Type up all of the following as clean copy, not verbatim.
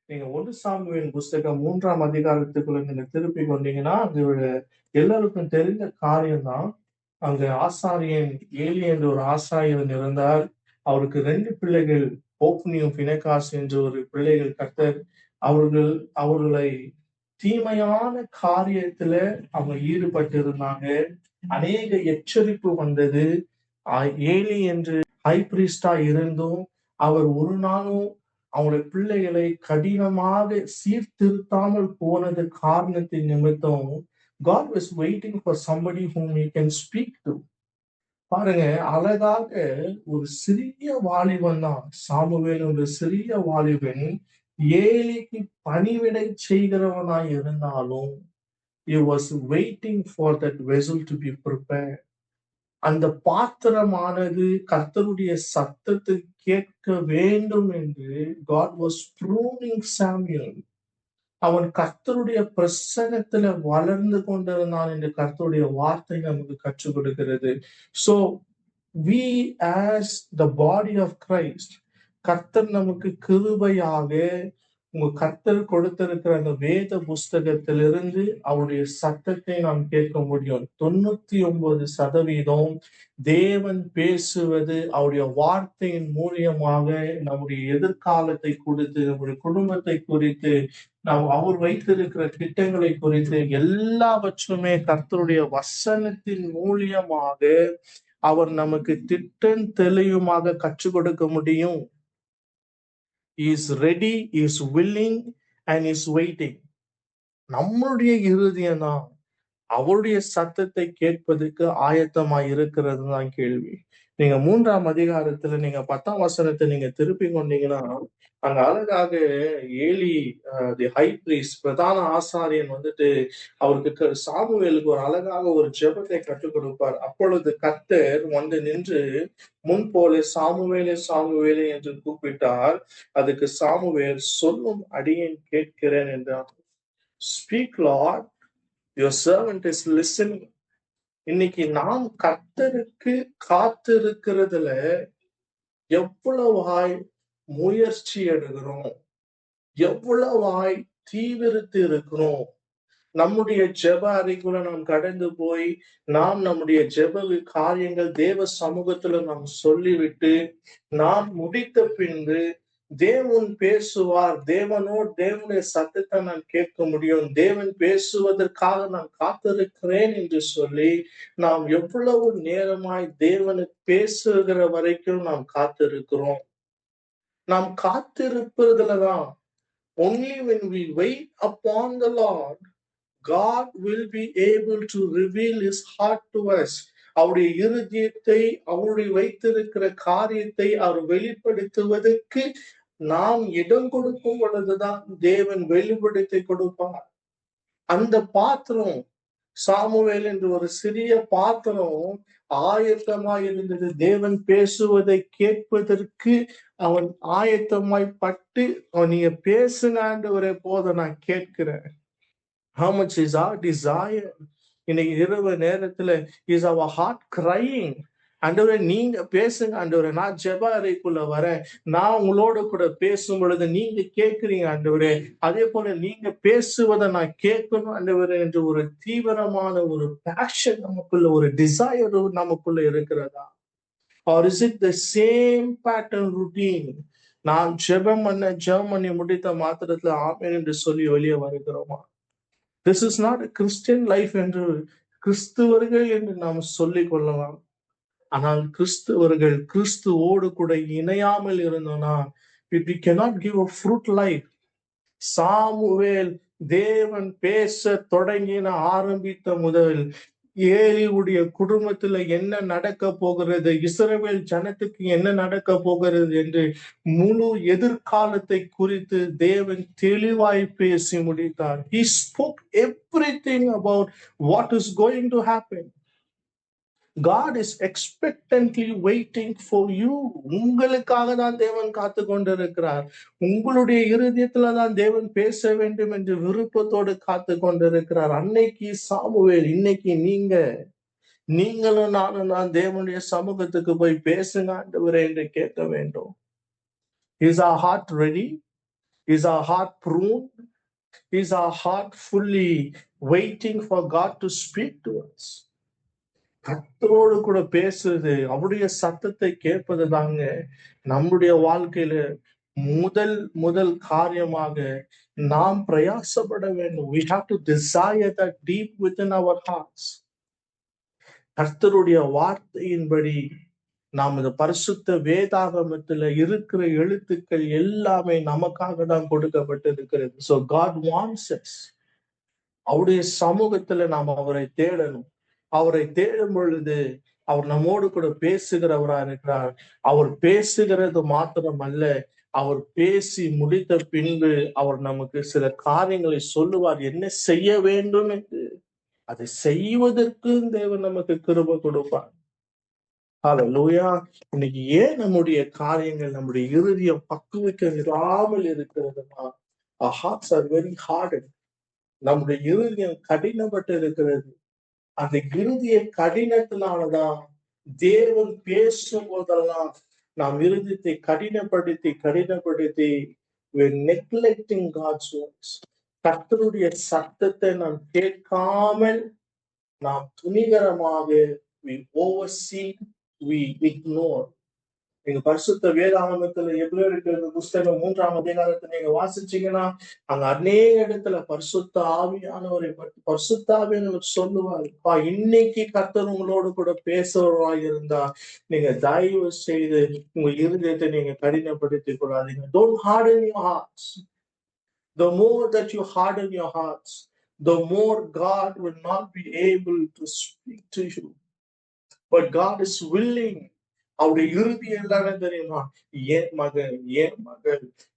நீங்க 1 சாமுவேல் புஸ்தகம் 3ஆம் அதிகாரத்துக்குள்ள நீங்க திருப்பி கொண்டீங்கன்னா, அது ஒரு எல்லாருக்கும் தெரிந்த காரியம் தான். அங்க ஆசாரியன் ஏலி என்ற ஒரு ஆசாரியன் இருந்தார். அவருக்கு 2 பிள்ளைகள், ஒப்னியும், பினெகாஸ் என்ற ஒரு பிள்ளைகள். கர்த்தர் அவர்கள் அவர்களை தீமையான காரியத்துல அவங்க ஈடுபட்டிருந்தாங்க. அநேக எச்சரிப்பு வந்தது. ஏலி என்று ஹை பிரீஸ்டா இருந்தும் அவர் ஒரு நாளும் அவங்களுடைய பிள்ளைகளை கடினமாக சீர்திருத்தாமல் போனது காரணத்தின் நிமித்தம் God was waiting for somebody whom he can speak to. பாருங்க, அழகாக ஒரு சிறிய வாலிபன் தான் சாமுவேல் என்ற சிறிய வாலிபன் ஏலிக்கு பணிவிடை செய்கிறவனாய் இருந்தாலும் he was waiting for that vessel to be prepared. அந்த பாத்திரமானது கர்த்தருடைய சத்தத்தை கேட்க வேண்டும் என்று God was pruning Samuel. அவன் கர்த்தருடைய பிரசன்னத்துல வளர்ந்து கொண்டிருந்தான் என்று கர்த்தருடைய வார்த்தை நமக்கு கற்றுக் கொடுக்கிறது. So we as the body of Christ, கர்த்தர் நமக்கு கிருபையாக உங்க கர்த்தர் கொடுத்திருக்கிற அந்த வேத புஸ்தகத்திலிருந்து அவருடைய சத்தத்தை நாம் கேட்க முடியும். 99% தேவன் பேசுவது அவருடைய வார்த்தையின் மூலியமாக நம்முடைய எதிர்காலத்தை குறித்து, நம்முடைய குடும்பத்தை குறித்து, நாம் அவர் வைத்திருக்கிற திட்டங்களை குறித்து எல்லாவற்றுமே கர்த்தருடைய வசனத்தின் மூலியமாக அவர் நமக்கு திட்டம் தெளிவுமாக கற்றுக் கொடுக்க முடியும். He is ready, he is willing and he is waiting. நம்மளுடைய இருதயம் தான் அவருடைய சத்தத்தை கேட்பதற்கு ஆயத்தமாய் இருக்கிறது தான் கேள்வி. நீங்க 3ஆம் அதிகாரத்துல நீங்க 10ஆம் வசனத்தை நீங்க திருப்பி கொண்டீங்கன்னா, அங்க அழகாக ஏலி தி ஹை பிரீஸ்ட் பிரதான ஆசாரியன் வந்துட்டு அவருக்கு சாமுவேலுக்கு ஒரு அழகாக ஒரு ஜெபத்தை கற்றுக் கொடுப்பார். அப்பொழுது கர்த்தர் வந்து நின்று முன் போல சாமுவேலே சாமுவேலே என்று கூப்பிட்டார். அதுக்கு சாமுவேல் சொல்லும் அடியேன் கேட்கிறேன் என்றார். Speak Lord, your servant is listening. இன்னைக்கு நாம் கர்த்தருக்கு காத்திருக்கிறதுல எவ்வளவாய் முயற்சி எடுக்கிறோம், எவ்வளவாய் தீவிரத்து இருக்கிறோம். நம்முடைய ஜெப அறைக்குள்ள நாம் கடந்து போய் நாம் நம்முடைய ஜெப காரியங்கள் தேவ சமூகத்துல நாம் சொல்லிவிட்டு நாம் முடித்த பின்பு தேவன் பேசுவார், தேவனுடைய சத்தத்தை நான் கேட்க முடியும், தேவன் பேசுவதற்காக நான் காத்திருக்கிறேன் என்று சொல்லி நாம் எவ்வளவு நேரமாய் தேவனுக்கு பேசுகிற வரைக்கும் நாம் காத்திருக்கிறோம். நாம் காத்திருப்பதுலதான் only when we wait upon the Lord, God will be able to reveal his heart to us. அவருடைய இருதயத்தை, அவருடைய வைத்திருக்கிற காரியத்தை அவர் வெளிப்படுத்துவதற்கு நாம் இடம் கொடுக்கும் பொழுதுதான் தேவன் வெளிப்படுத்தி கொடுப்பார். அந்த பாத்திரம் சாமுவேல் என்று ஒரு சிறிய பாத்திரம் ஆயத்தமாய் இருந்தது. தேவன் பேசுவதை கேட்பதற்கு அவன் ஆயத்தமாய் பட்டு, நீங்க பேசுங்க ஆண்டவரே, போதும் நான் கேட்கிறேன். How much is our desire? இன்னைக்கு இரவு நேரத்துல is our heart crying? ஆண்டவரே நீங்க பேசுங்க ஆண்டவரே, நான் ஜெப அறைக்குள்ள வரேன், நான் உங்களோட கூட பேசும் பொழுது நீங்க கேட்கிறீங்க ஆண்டவரே, அதே போல நீங்க பேசுவதை நான் கேட்கணும் ஆண்டவரே என்று ஒரு தீவிரமான ஒரு பேஷன் நமக்குள்ள, ஒரு டிசைர் நமக்குள்ள இருக்கிறதா? Or is it the same pattern routine? நான் ஜெபம் பண்ணி முடித்த மாத்திரத்துல ஆமென் என்று சொல்லி வெளியே வருகிறோமா? This is not a Christian life என்று கிறிஸ்துவர்கள் என்று நாம் சொல்லிக் கொள்ளலாம். ஆனால் கிறிஸ்துவர்கள் கிறிஸ்துவோடு கூட இணையாமல் இருந்தோம்னா we cannot give a fruit life. Samuel தேவன் பேச தொடங்கின ஆரம்பித்த முதல் ஏலியுடைய குடும்பத்துல என்ன நடக்க போகிறது, இஸ்ரவேல் ஜனத்துக்கு என்ன நடக்க போகிறது என்று முழு எதிர்காலத்தை குறித்து தேவன் தெளிவாய் பேசி முடித்தார். He spoke everything about what is going to happen. God is expectantly waiting for you. உங்களுக்காக தான் தேவன் காத்து கொண்டிருக்கிறார். உங்களுடைய இருதயத்துல தான் தேவன் பேச வேண்டும் என்று விருப்பத்தோடு காத்து கொண்டிருக்கிறார். அன்னைக்கு சாமுவேல், இன்னைக்கு நீங்களும் நானும் தான் தேவனுடைய சமூகத்துக்கு போய் பேசுங்க ஆண்டவரே என்று கேட்க வேண்டும். Is our heart ready? Is our heart pruned? Is our heart fully waiting for God to speak to us? கர்த்தரோடு கூட பேசுறது, அவருடைய சத்தத்தை கேட்பது தாங்க நம்முடைய வாழ்க்கையில முதல் முதல் காரியமாக நாம் பிரயாசப்பட வேண்டும். We have to desire that deep within our hearts. கர்த்தருடைய வார்த்தையின்படி நாம் இந்த பரிசுத்த வேதாகமத்துல இருக்கிற எழுத்துக்கள் எல்லாமே நமக்காக தான் கொடுக்கப்பட்டிருக்கிறது. So God wants us. அவருடைய சமூகத்துல நாம் அவரை தேடணும். அவரை தேடும் பொழுது அவர் நம்மோடு கூட பேசுகிறவரா இருக்கிறார். அவர் பேசுகிறது மாத்திரமல்ல, அவர் பேசி முடித்த பின்பு அவர் நமக்கு சில காரியங்களை சொல்லுவார், என்ன செய்ய வேண்டும் என்று. அதை செய்வதற்கு தேவன் நமக்கு கிருபை கொடுப்பார். ஹல்லேலூயா. இன்னைக்கு ஏன் நம்முடைய காரியங்கள், நம்முடைய இருதயம் பக்குவிக்க விடாமல் இருக்கிறதுனா, our hearts are very hardened. நம்முடைய இருதயம் கடினப்பட்டு இருக்கிறது. அந்த இருதய கடினத்தினாலதான் தேவன் பேசும் போதெல்லாம் நாம் இருதயத்தை கடினப்படுத்தி we're neglecting God's words. கர்த்தருடைய சத்தத்தை நாம் கேட்காமல் நாம் துணிகரமாக we oversee, we ignore. நீங்க பரிசுத்த வேதாகமத்துல எபிரேயருக்கு புஸ்தகம் 3ஆம் அதிகாரத்தை நீங்க வாசிச்சீங்கன்னா, அங்க அநேக இடத்துல பரிசுத்த ஆவியானவரை பற்றி பரிசுத்த ஆவியானவர் சொல்லுவார், இன்னைக்கு கர்த்தர் உங்களோடு கூட பேசுறவராக இருந்தா நீங்க தயவு செய்து உங்க இருதயத்தை நீங்க கடினப்படுத்திக் கொள்ளாதீங்க. Don't harden your hearts. The more that you harden your hearts, the more God will not be able to speak to you. But God is willing. அவருடைய இறுதி எல்லாமே தெரியுமா? ஏன் மகள்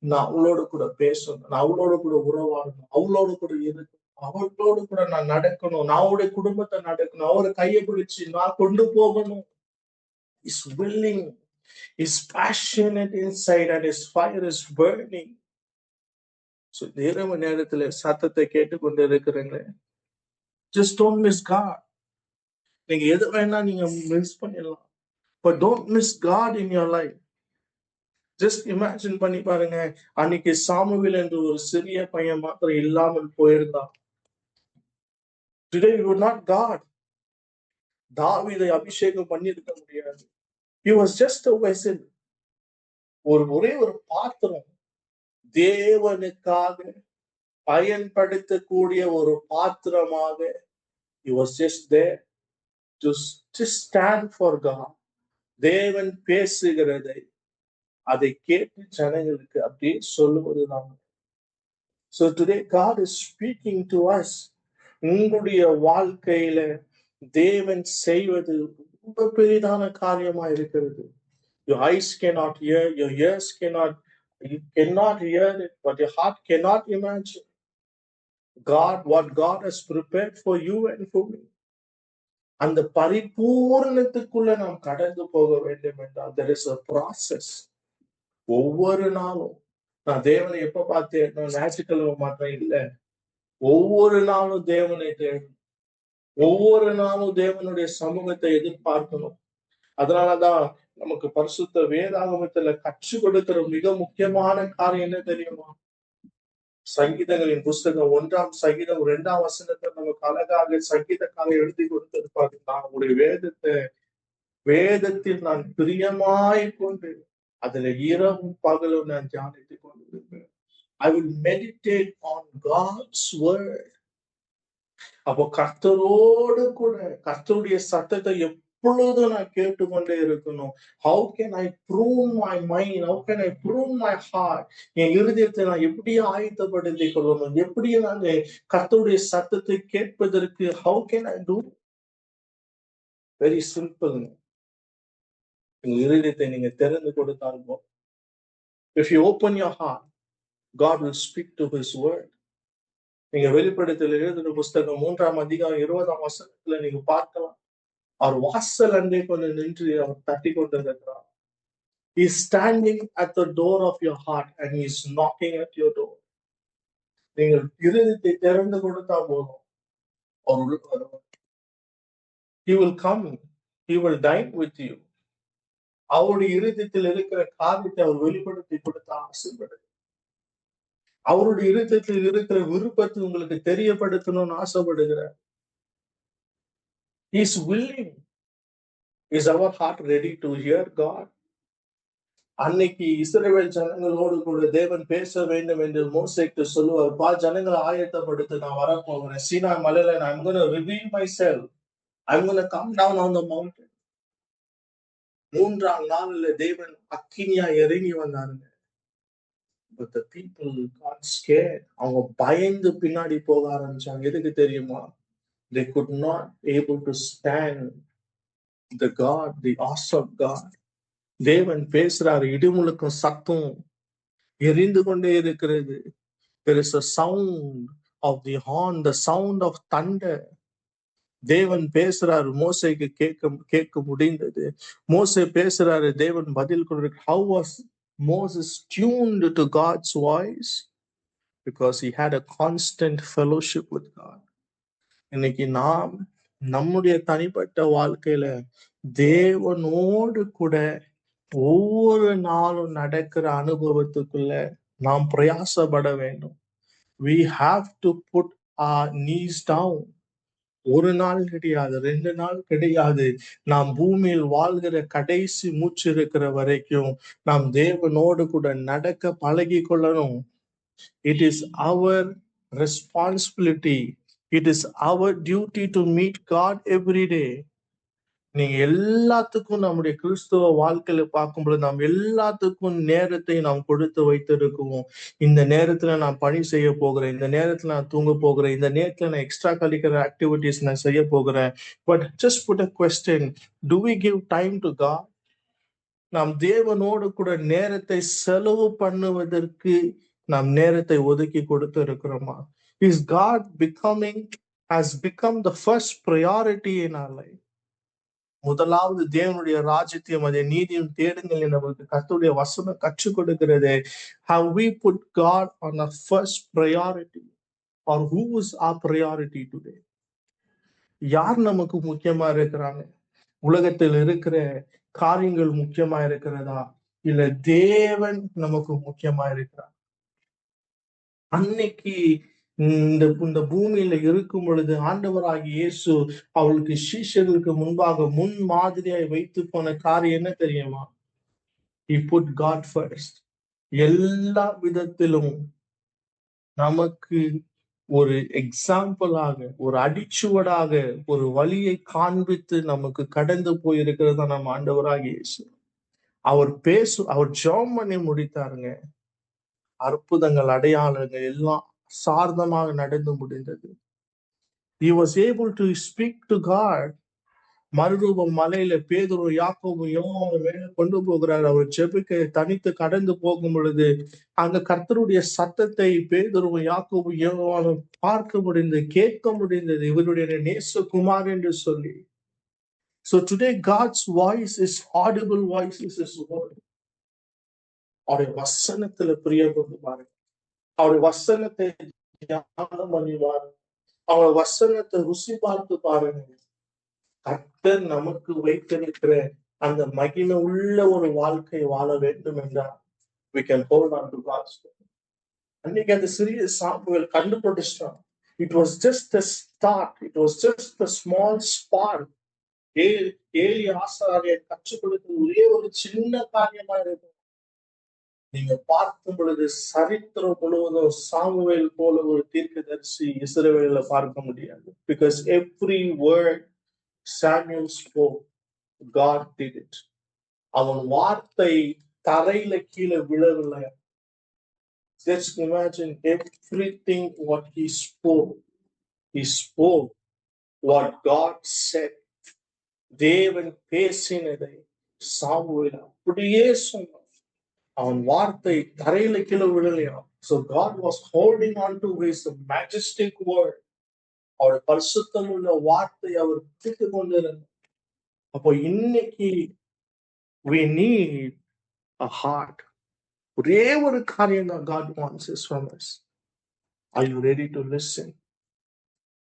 நான் அவளோடு கூட பேசணும், நான் அவளோடு கூட உறவாடணும், அவளோடு கூட இருக்கணும், அவளோடு கூட நான் நடக்கணும், நான் அவருடைய குடும்பத்தை நடக்கணும், அவரை கையை பிடிச்சு நான் கொண்டு போகணும். He's willing. He's passionate inside and his fire is burning. So இரவு நேரத்துல சத்தத்தை கேட்டுக்கொண்டு இருக்கிறீங்க, just don't miss God. நீங்க எது வேணா நீங்க மிஸ் பண்ணிடலாம், but don't miss God in your life. Just imagine பண்ணி பாருங்க, அன்னைக்கு சாமுவேல் என்று ஒரு சிறிய பையன் மாத்திரம் இல்லாமல் போயிருந்தான். Today you are not God. தாவீதை அபிஷேகம் பண்ணியிருக்க முடியாது. He was just a vessel. ஒரே ஒரு பாத்திரம், தேவனுக்காக பயன்படுத்தக்கூடிய ஒரு பாத்திரமாக. He was just there to stand for God. தேவன் பேசுகிறதை அதை கேட்டு ஜனங்களுக்கு அப்படியே சொல்லுவதுதான். So today God is speaking to us. உங்களுடைய வாழ்க்கையில தேவன் செய்வது ரொம்ப பெரிதான காரியமா இருக்கிறது. Your eyes cannot hear, your ears you cannot hear it, but your heart cannot imagine what God has prepared for you and for me. அந்த பரிபூரணத்துக்குள்ள நாம் கடந்து போக வேண்டும் என்றால் there is a process. ஒவ்வொரு நாளும் நான் தேவனை எப்ப பார்த்தேன், ஞாயிற்றுக்கிழமை மாத்திரம் இல்ல, ஒவ்வொரு நாளும் தேவனை தேடணும், ஒவ்வொரு நாளும் தேவனுடைய சமூகத்தை எதிர்பார்க்கணும். அதனாலதான் நமக்கு பரிசுத்த வேதாகமத்துல கற்றுக் கொடுக்கிற மிக முக்கியமான காரியம் என்ன தெரியுமா? சங்கீதங்களின் புஸ்தகம் 1ஆம் சங்கீதம் 2ஆம் வசனத்தை நமக்கு அழகாக சங்கீதக்காக எழுதி கொடுத்திருப்பாரு. நான் உடைய வேதத்தில் நான் பிரியமாய் கொண்டு அதுல இரவும் பகலும் நான் தியானித்துக் கொண்டிருப்பேன். I will meditate on God's word. அப்போ கர்த்தரோடு கூட கர்த்தருடைய சத்தத்தை எப்பொழுதும் நான் கேட்டுக்கொண்டே இருக்கணும். How can I prune my mind? How can I prune my heart? என் இருதயத்தை நான் எப்படி ஆயத்தப்படுத்திக் கொள்ளணும்? எப்படி நான் கர்த்தருடைய சத்தத்தை கேட்பதற்கு how can I do? Very simple. உங்க இருதயத்தை நீங்க திறந்து கொடுத்தால் போதும். If you open your heart, God will speak to his word. நீங்க வெளிப்படுத்தல் எழுதின புஸ்தகம் 3ஆம் அதிகாரம் 20ஆம் வசனத்துல நீங்க பார்க்கலாம். அவர் வாசல் அண்டை கொண்டு நின்று அவர் தட்டி கொண்டிருக்கிறார். He is standing at the door of your heart and he is knocking at your door. நீங்கள் இருதயத்தை திறந்து கொடுத்தா போதும், அவர் உள்ள வருவார். He will come, he will dine with you. அவருடைய இருதயத்தில் இருக்கிற காரியத்தை அவர் வெளிப்படுத்தி கொடுத்த ஆசைப்படுது. அவருடைய இருதயத்தில் இருக்கிற விருப்பத்தை உங்களுக்கு தெரியப்படுத்தணும்னு ஆசைப்படுகிறார். He is willing. Is our heart ready to hear God? அன்னைக்கு இஸ்ரவேல் ஜனங்களோடு கூட தேவன் பேச வேண்டும் என்று மோசேக்கு சொல்லுவார், பா ஜனங்களை ஆயத்தப்படுத்த நான் வரப்போகிறேன், சீனா மலையில I'm going to reveal myself. I'm going to come down on the mountain. 3ஆம் நாளில் தேவன் அக்கினியா இறங்கி வந்தாருங்க. But the people got scared. அவங்க பயந்து பின்னாடி போக ஆரம்பிச்சாங்க. எதுக்கு தெரியுமா? They could not able to stand the God, the awesome God. தேவன் பேசுறாரு, இடிமுழக்கம் சத்தம் எரிந்து கொண்டே இருக்கிறது. There is a sound of the horn, the sound of thunder. தேவன் பேசுறாரு, மோசேக்கு கேட்க முடிந்தது. மோசே பேசுறாரு, தேவன் பதில் கொடுக்கிறார். How was Moses tuned to God's voice? Because he had a constant fellowship with God. இன்னைக்கு நாம் நம்முடைய தனிப்பட்ட வாழ்க்கையில தேவனோடு கூட ஒவ்வொரு நாளும் நடக்கிற அனுபவத்துக்குள்ள நாம் பிரயாசப்பட வேண்டும். We have to put our knees down. ஒரு நாள் கிடையாது, 2 நாள் கிடையாது. நாம் பூமியில் வாழ்கிற கடைசி மூச்சு இருக்கிற வரைக்கும் நாம் தேவனோடு கூட நடக்க பழகி கொள்ளணும். It is our responsibility. It is our duty to meet God every day. நீங்க எல்லாத்துக்கும் நம்முடைய கிறிஸ்துவ வாழ்க்கையில பார்க்கும்போது நாம் எல்லாத்துக்கும் நேரத்தை நாம் கொடுத்து வைத்திருக்கோம். இந்த நேரத்துல நான் பணி செய்ய போகிறேன், இந்த நேரத்துல நான் தூங்க போகிறேன், இந்த நேரத்துல நான் எக்ஸ்ட்ரா கரிக்குலர் ஆக்டிவிட்டிஸ் நான் செய்ய போகிறேன். But just put a question, do we give time to God? நாம் தேவனோடு கூட நேரத்தை செலவு பண்ணுவதற்கு நாம் நேரத்தை ஒதுக்கி கொடுத்து இருக்கிறோமா? Is God has become the first priority in our life? முதலாவது தேவனுடைய ராஜ்யத்தையும் அதே நீதியும் தேடுங்கள் என்று நமக்கு கர்த்தருடைய வசனம் கற்றுக் கொடுக்கிறது. Have we put God on our first priority? Or who is our priority today? யார் நமக்கு முக்கியமா இருக்கிறாங்க? உலகத்தில் இருக்கிற காரியங்கள் முக்கியமா இருக்கிறதா, இல்ல தேவன் நமக்கு முக்கியமா இருக்கிறார்? அன்னைக்கு இந்த பூமியில இருக்கும் பொழுது ஆண்டவராகிய இயேசு அவளுக்கு சீஷர்களுக்கு முன்பாக முன் மாதிரியாய் வைத்து போன காரியம் என்ன தெரியுமா? He put God first. எல்லா விதத்திலும் நமக்கு ஒரு எக்ஸாம்பிளாக, ஒரு அடிச்சுவடாக, ஒரு வழியை காண்பித்து நமக்கு கடந்து போயிருக்கிறது தான் நம்ம ஆண்டவராகிய இயேசு. அவர் ஜெபம் பண்ணி முடித்தாருங்க. அற்புதங்கள் அடையாளங்கள் எல்லாம் சார்ந்தமாக நடந்து முடிந்தது. He was able to speak to God. மறுரூபம் மலையில பேதுரு யாக்கோபு யோவானை மேல கொண்டு போகிறார். அவர் ஜெபிக்க தனித்து கடந்து போகும் பொழுது அங்க கர்த்தருடைய சத்தத்தை பேதுரு யாக்கோபு யோவானை பார்க்க முடிந்தது, கேட்க முடிந்தது. இவருடைய நேசகுமார் என்று சொல்லி. So today God's voice is audible voice is his word. அவருடைய வசனத்துல பிரியப்பட்டு பாருங்க. அவருடைய வசனத்தை தியானம் பண்ணி பாருங்க. அவருடைய வசனத்தை ருசி பார்த்து பாருங்க. கர்த்தர் நமக்கு வைத்திருக்கிற அந்த மகிமை உள்ள ஒரு வாழ்க்கை வாழ வேண்டும் என்றால் we can hold on to God's word. அன்னைக்கு அந்த சிறிய Samuel கண்டுபிடிச்சான். It was just a start. It was just a small spark. Eli ஆசாரியை கற்றுக் கொடுத்த ஒரே ஒரு சின்ன காரியமா இருக்கும். நீங்க பார்க்கும் பொழுது சரித்திரம் முழுவதும் சாமுவேல் போல ஒரு தீர்க்கதரிசி இஸ்ரவேல்ல பார்க்க முடியாது. Because every word Samuel spoke, God did it. அவன் வார்த்தை தரையில கீழே விழவில்லை. Just imagine everything what he spoke. He spoke what God said. தேவன் பேசினதை சாமுவேல் அப்படியே சொன்னான். அவன் வார்த்தை தரையில கீழே விழலையா. So God was holding on to his majestic word. அவருடைய பரிசுத்தம் உள்ள வார்த்தை அவர் பிடித்துக் கொண்டிருந்தார். அப்போ இன்னைக்கு we need a heart. ஒரே ஒரு காரியம் தான் God wants is from us. Are you ready to listen?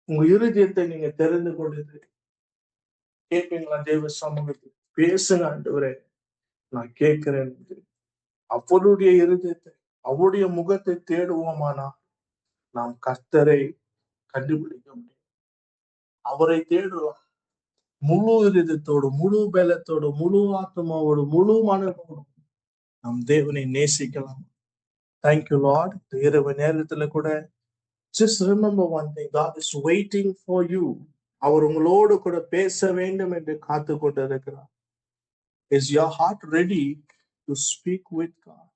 உங்க இருதயத்தை நீங்க தெரிந்து கொண்டு கேட்பீங்களா? தேவ சமூகத்தில் பேசுங்க ஆண்டவரே, நான் கேட்கிறேன். அவருடைய இருதயத்தை அவருடைய முகத்தை தேடுவோமானா நாம் கர்த்தரை கண்டுபிடிக்க முடியும். அவரை தேடுவோம் முழு இதயத்தோடு, முழு பலத்தோடு, முழு ஆத்மாவோடு, முழு மனதோடு நம் தேவனை நேசிக்கலாம். Thank you Lord. இந்த இரவு நேரத்துல கூட just remember one thing, God is waiting for you. அவர் உங்களோடு கூட பேச வேண்டும் என்று காத்து கொண்டிருக்கிறார். Is your heart ready to speak with God?